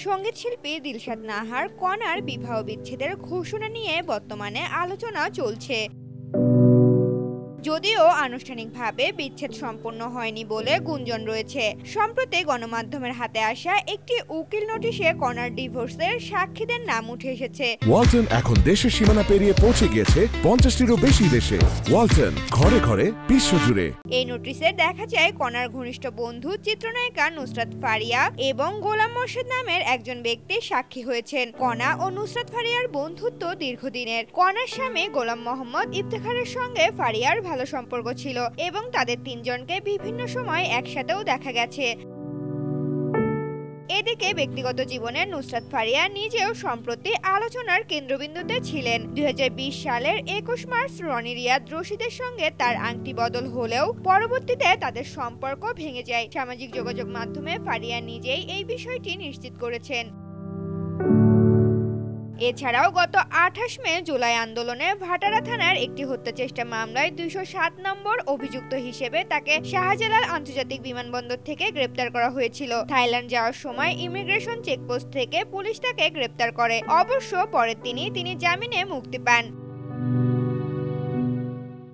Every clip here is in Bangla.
সঙ্গীত শিল্পী দিলশাদ নাহার কণার বিবাহ বিচ্ছেদের ঘোষণা নিয়ে বর্তমানে আলোচনা চলছে। যদিও আনুষ্ঠানিকভাবে বিচ্ছেদ সম্পন্ন হয়নি বলে গুঞ্জন রয়েছে। সম্প্রতি গণমাধ্যমের হাতে আসা একটি উকিল নোটিশে কণার ডিভোর্সের সাক্ষীদের নাম উঠে এসেছে। ওয়ালটন এখন দেশের সীমানা পেরিয়ে পৌঁছে গিয়েছে 50টিরও বেশি দেশে। ওয়ালটন, ঘরে ঘরে বিশ্বজুড়ে। এই নোটিশে দেখা যায় কণার ঘনিষ্ঠ বন্ধু চিত্রনায়িকা নুসরাত ফারিয়া এবং গোলাম মোর্শেদ নামের একজন ব্যক্তি সাক্ষী হয়েছেন। কণা ও নুসরাত ফারিয়ার বন্ধুত্ব দীর্ঘদিনের। কণার স্বামী গোলাম মোহাম্মদ ইফতেখারের সঙ্গে ফারিয়ার ভালো সম্পর্ক ছিল এবং তাদের তিনজনকে বিভিন্ন সময় একসাথেও দেখা গেছে। এদিকে ব্যক্তিগত জীবনে নুসরাত ফারিয়া নিজেও সম্প্রতি আলোচনার কেন্দ্রবিন্দুতে ছিলেন। 2020 সালের 21 মার্চ রনি রিয়াদ রশিদের সঙ্গে তার আংটি বদল হলেও পরবর্তীতে তাদের সম্পর্ক ভেঙে যায়। সামাজিক যোগাযোগ মাধ্যমে ফারিয়া নিজেই এই বিষয়টি নিশ্চিত করেছেন। এছাড়াও গত 28 মে জুলাই আন্দোলনে ভাটারা থানার একটি হত্যাচেষ্টা মামলায় 207 নম্বর অভিযুক্ত হিসেবে তাকে শাহজালাল আন্তর্জাতিক বিমানবন্দর থেকে গ্রেপ্তার করা হয়েছিল। থাইল্যান্ড যাওয়ার সময় ইমিগ্রেশন চেকপোস্ট থেকে পুলিশ তাকে গ্রেপ্তার করে। অবশ্য পরে তিনি জামিনে মুক্তি পান।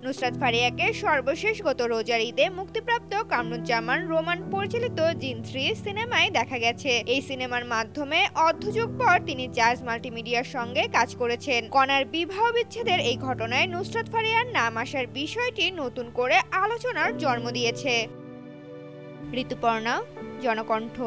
নুসরাত ফারিয়াকে সর্বশেষ গত রোজার ঈদে মুক্তিপ্রাপ্ত কামরুজ্জামান রোমান পরিচালিত জিন 3 সিনেমায় দেখা গেছে। এই সিনেমার মাধ্যমে অর্ধযুগ পর তিনি জাজ মাল্টিমিডিয়ার সঙ্গে কাজ করেছেন। কণার বিবাহ বিচ্ছেদের এই ঘটনায় নুসরাত ফারিয়ার নাম আসার বিষয়টি নতুন করে আলোচনার জন্ম দিয়েছে। ঋতুপর্ণা, জনকণ্ঠ।